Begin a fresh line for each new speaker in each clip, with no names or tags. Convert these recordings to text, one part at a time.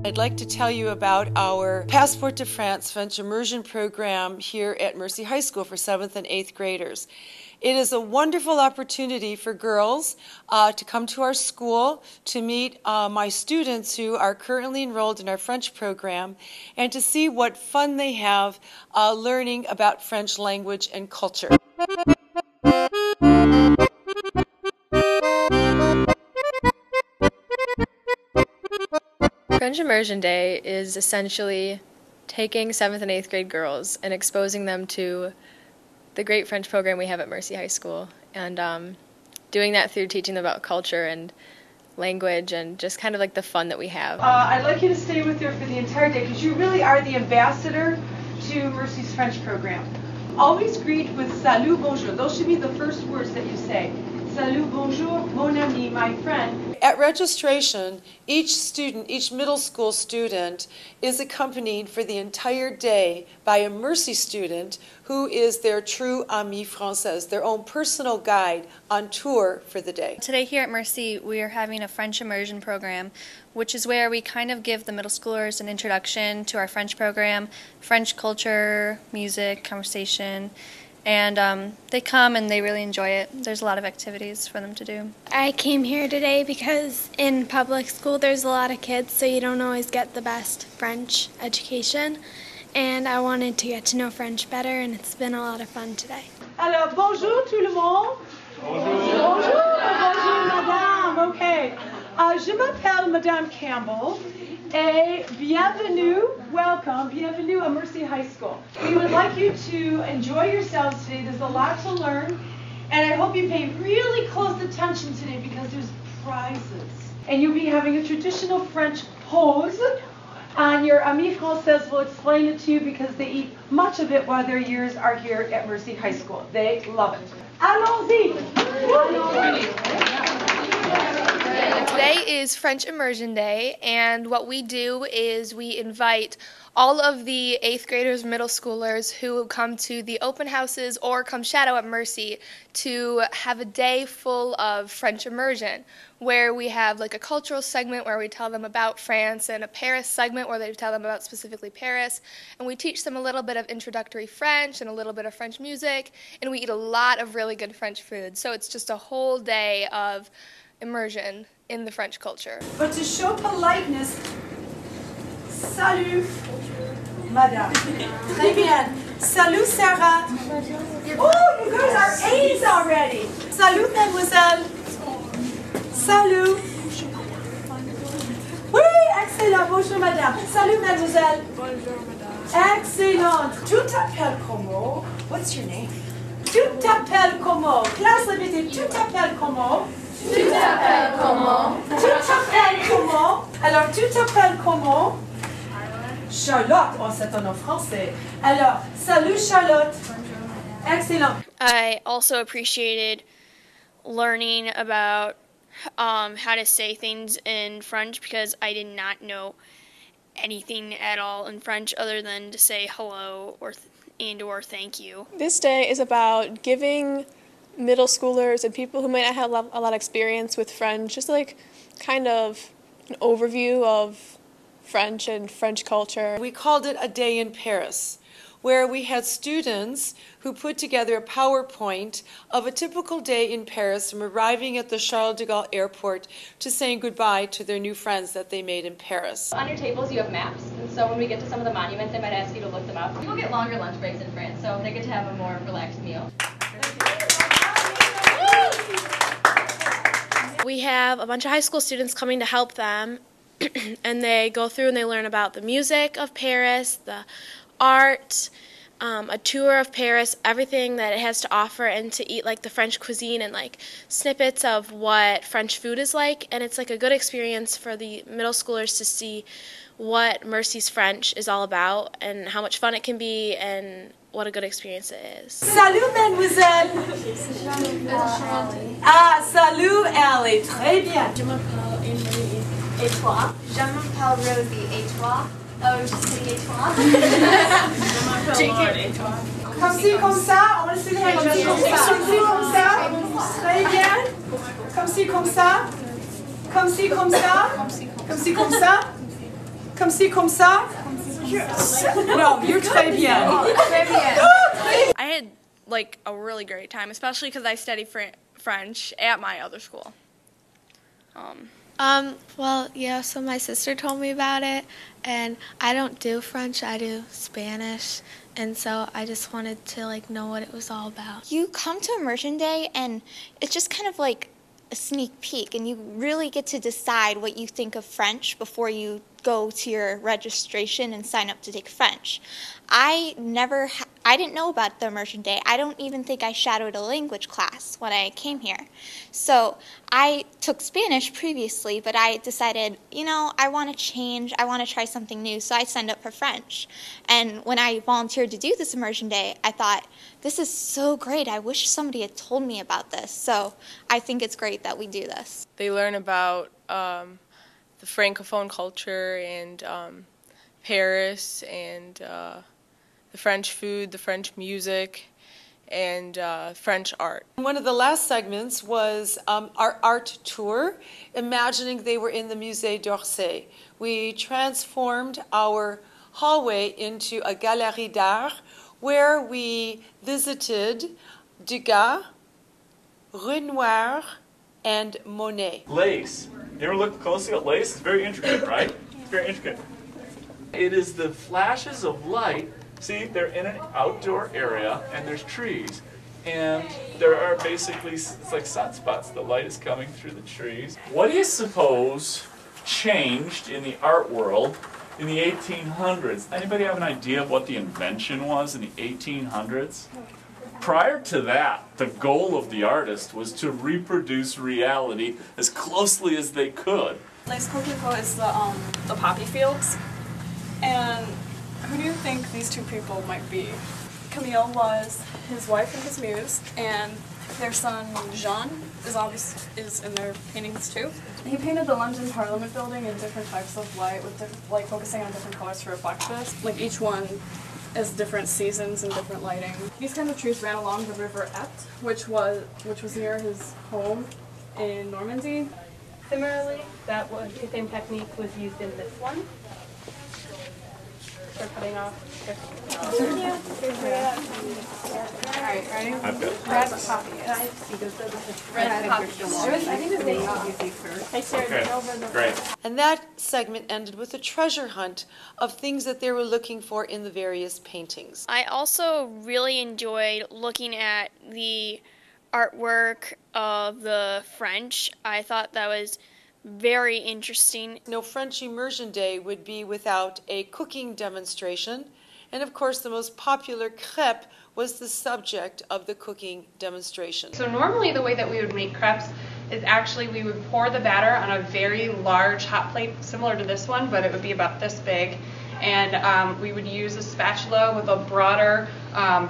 I'd like to tell you about our Passport to France French Immersion program here at Mercy High School for 7th and 8th graders. It is a wonderful opportunity for girls to come to our school, to meet my students who are currently enrolled in our French program, and to see what fun they have learning about French language and culture.
French Immersion Day is essentially taking 7th and 8th grade girls and exposing them to the great French program we have at Mercy High School, and doing that through teaching them about culture and language and just kind of like the fun that we have.
I'd like you to stay with her for the entire day because you really are the ambassador to Mercy's French program. Always greet with salut, bonjour. Those should be the first words that you say. Salut, bonjour, mon ami, my friend. At registration, each student, each middle school student, is accompanied for the entire day by a Mercy student who is their true ami française, their own personal guide on tour for the day.
Today here at Mercy, we are having a French immersion program, which is where we kind of give the middle schoolers an introduction to our French program, French culture, music, conversation, and they come and they really enjoy it. There's a lot of activities for them to do.
I came here today because in public school there's a lot of kids, so you don't always get the best French education. And I wanted to get to know French better, and it's been a lot of fun today.
Alors, bonjour tout le monde. Bonjour. Bonjour, bonjour madame. Okay. Je m'appelle Madame Campbell, et bienvenue, welcome, bienvenue à Mercy High School. We would like you to enjoy yourselves today. There's a lot to learn, and I hope you pay really close attention today because there's prizes. And you'll be having a traditional French pose, and your ami française will explain it to you because they eat much of it while their years are here at Mercy High School. They love it. Allons-y!
Today is French Immersion Day, and what we do is we invite all of the 8th graders, middle schoolers who come to the open houses or come shadow at Mercy to have a day full of French immersion, where we have like a cultural segment where we tell them about France and a Paris segment where they tell them about specifically Paris, and we teach them a little bit of introductory French and a little bit of French music, and we eat a lot of really good French food. So it's just a whole day of immersion in the French culture.
But to show politeness, salut, madame. Très bien. Salut, Sarah. Oh, you guys are A's already. Salut, mademoiselle. Salut. Oui, excellent. Bonjour, madame. Salut, mademoiselle.
Bonjour, madame.
Excellent. Tu t'appelles comment? What's your name? Tu t'appelles comment? Classe répétée. Tu t'appelles comment?
Tu t'appelles comment?
Tu t'appelles comment? Alors, tu t'appelles comment? Charlotte. Oh, c'est un nom français. Alors, salut Charlotte. Excellent.
I also appreciated learning about how to say things in French because I did not know anything at all in French other than to say hello or thank you.
This day is about giving middle schoolers and people who might not have a lot of experience with French just like kind of an overview of French and French culture.
We called it a day in Paris, where we had students who put together a PowerPoint of a typical day in Paris from arriving at the Charles de Gaulle airport to saying goodbye to their new friends that they made in Paris.
On your tables you have maps, and so when we get to some of the monuments, I might ask you to look them up. People get longer lunch breaks in France, so they get to have a more relaxed meal.
We have a bunch of high school students coming to help them, and they go through and they learn about the music of Paris, the art, a tour of Paris, everything that it has to offer, and to eat like the French cuisine and like snippets of what French food is like. And it's like a good experience for the middle schoolers to see what Mercy's French is all about and how much fun it can be and what a good experience it is.
Salut, mademoiselle. Ah, salut, Ellie. Très bien.
Je m'appelle Emily. Et toi? Je m'appelle Rosie. Et toi? Oh, just kidding. Et toi? Je m'appelle Lauren. Et toi?
Comme ci, comme ça. On va essayer de faire comme ci, comme ça. Très bien. Comme ci, comme ça. Comme ci, comme ça. Comme ci, comme ça. Comme ci, comme ça. Yes. No, you're très bien.
I had like a really great time, especially because I studied French at my other school.
Well, yeah, so my sister told me about it, and I don't do French, I do Spanish, and so I just wanted to, like, know what it was all about.
You come to Immersion Day, and it's just kind of like a sneak peek, and you really get to decide what you think of French before you go to your registration and sign up to take French. I didn't know about the Immersion Day. I don't even think I shadowed a language class when I came here. So I took Spanish previously, but I decided, you know, I want to change. I want to try something new, so I signed up for French. And when I volunteered to do this Immersion Day, I thought, this is so great. I wish somebody had told me about this. So I think it's great that we do this.
They learn about the Francophone culture and Paris and the French food, the French music, and French art.
One of the last segments was our art tour, imagining they were in the Musée d'Orsay. We transformed our hallway into a galerie d'art where we visited Degas, Renoir, and Monet.
Lace. You ever look closely at lace? It's very intricate, right? It's very intricate. It is the flashes of light. See, they're in an outdoor area, and there's trees. And there are basically, it's like sunspots. The light is coming through the trees. What do you suppose changed in the art world in the 1800s? Anybody have an idea of what the invention was in the 1800s? Prior to that, the goal of the artist was to reproduce reality as closely as they could.
Les Coquelicots is the poppy fields. And who do you think these two people might be? Camille was his wife and his muse, and their son Jean is in their paintings too. He painted the London Parliament building in different types of light, with like focusing on different colors to reflect this. Like each one is different seasons and different lighting. These kind of trees ran along the River Epte, which was near his home in Normandy.
Similarly, the same technique was used in this one. For cutting off.
Alright, ready?
I've got
Red poppy. Red poppy. I think the name
I shared it over the
great.
And that segment ended with a treasure hunt of things that they were looking for in the various paintings.
I also really enjoyed looking at the artwork of the French. I thought that was very interesting.
No French Immersion Day would be without a cooking demonstration. And of course, the most popular crêpe was the subject of the cooking demonstration.
So normally the way that we would make crepes is actually we would pour the batter on a very large hot plate, similar to this one, but it would be about this big. And we would use a spatula with a broader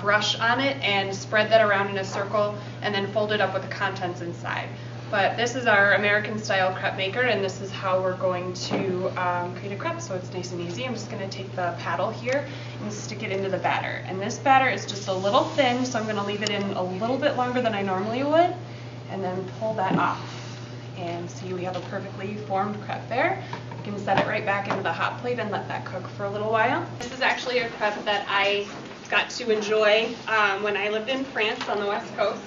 brush on it and spread that around in a circle and then fold it up with the contents inside. But this is our American style crepe maker, and this is how we're going to create a crepe, so it's nice and easy. I'm just going to take the paddle here and stick it into the batter. And this batter is just a little thin, so I'm going to leave it in a little bit longer than I normally would, and then pull that off. And see, we have a perfectly formed crepe there. You can set it right back into the hot plate and let that cook for a little while. This is actually a crepe that I got to enjoy when I lived in France on the West Coast.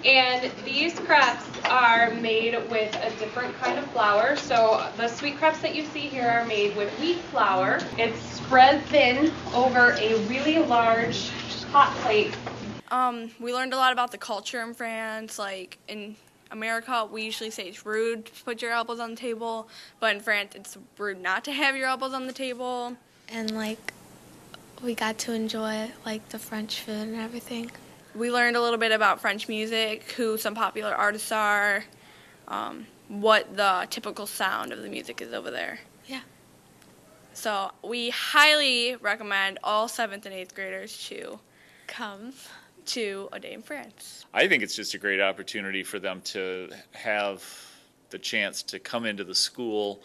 And these crepes are made with a different kind of flour. So the sweet crepes that you see here are made with wheat flour. It's spread thin over a really large hot plate.
We learned a lot about the culture in France. Like in America, we usually say it's rude to put your elbows on the table, but in France, it's rude not to have your elbows on the table.
And, like, we got to enjoy, like, the French food and everything.
We learned a little bit about French music, who some popular artists are, what the typical sound of the music is over there.
Yeah.
So we highly recommend all 7th and 8th graders to
Come
to A Day in France.
I think it's just a great opportunity for them to have the chance to come into the school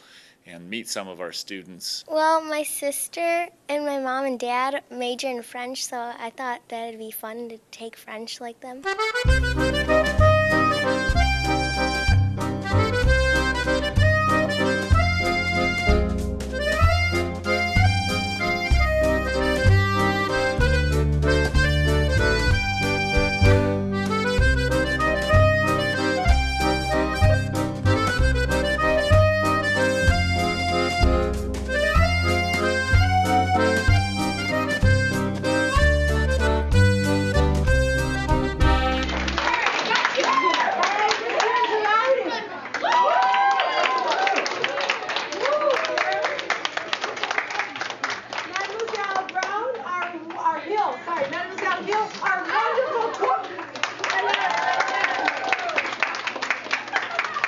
and meet some of our students.
Well, my sister and my mom and dad major in French, so I thought that it'd be fun to take French like them.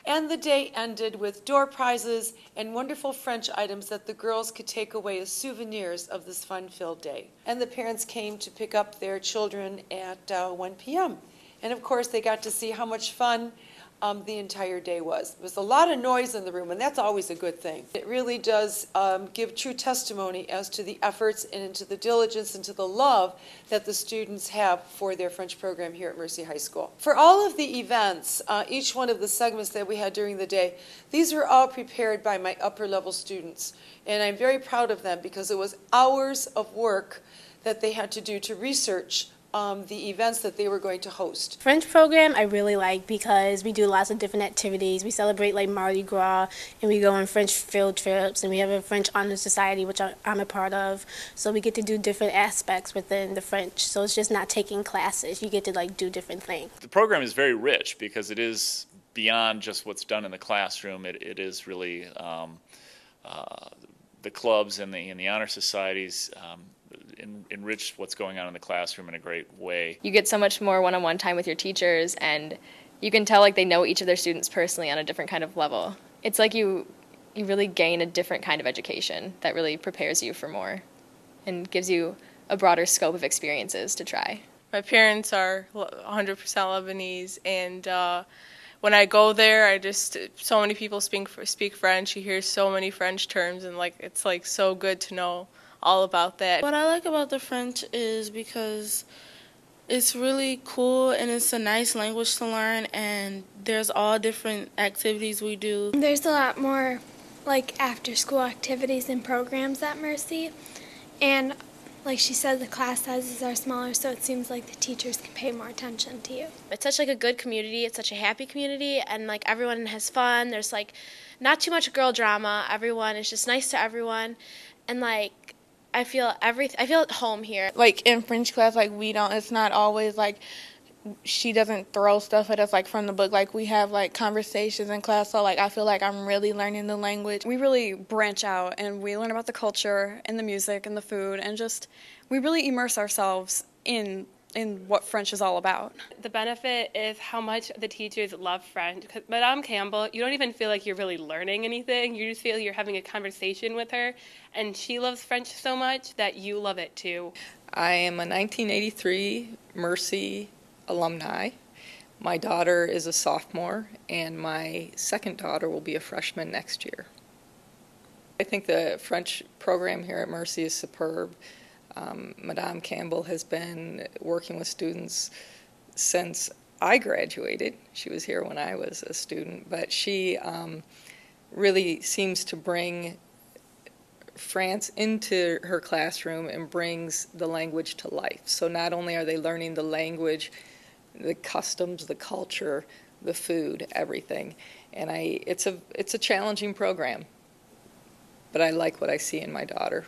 And the day ended with door prizes and wonderful French items that the girls could take away as souvenirs of this fun-filled day. And the parents came to pick up their children at 1 p.m. And of course, they got to see how much fun the entire day was. There was a lot of noise in the room, and that's always a good thing. It really does give true testimony as to the efforts and to the diligence and to the love that the students have for their French program here at Mercy High School. For all of the events, each one of the segments that we had during the day, these were all prepared by my upper level students. And I'm very proud of them because it was hours of work that they had to do to research the events that they were going to host.
French program I really like because we do lots of different activities. We celebrate like Mardi Gras, and we go on French field trips, and we have a French Honor Society, which I'm a part of. So we get to do different aspects within the French. So it's just not taking classes. You get to like do different things.
The program is very rich because it is beyond just what's done in the classroom. It is really the clubs and the honor societies enrich what's going on in the classroom in a great way.
You get so much more one-on-one time with your teachers, and you can tell like they know each of their students personally on a different kind of level. It's like you really gain a different kind of education that really prepares you for more and gives you a broader scope of experiences to try.
My parents are 100% Lebanese, and when I go there, so many people speak French. You hear so many French terms, and like it's like so good to know all about that.
What I like about the French is because it's really cool and it's a nice language to learn, and there's all different activities we do.
There's a lot more like after school activities and programs at Mercy, and like she said, the class sizes are smaller, so it seems like the teachers can pay more attention to you.
It's such like a good community. It's such a happy community, and like everyone has fun. There's like not too much girl drama. Everyone is just nice to everyone, and like I feel at home here.
Like in French class, like it's not always like she doesn't throw stuff at us like from the book. Like we have like conversations in class, so like I feel like I'm really learning the language.
We really branch out and we learn about the culture and the music and the food, and just we really immerse ourselves in what French is all about.
The benefit is how much the teachers love French. Because Madame Campbell, you don't even feel like you're really learning anything. You just feel you're having a conversation with her, and she loves French so much that you love it too.
I am a 1983 Mercy alumni. My daughter is a sophomore, and my second daughter will be a freshman next year. I think the French program here at Mercy is superb. Madame Campbell has been working with students since I graduated. She was here when I was a student, but she really seems to bring France into her classroom and brings the language to life. So not only are they learning the language, the customs, the culture, the food, everything. And it's a challenging program, but I like what I see in my daughter.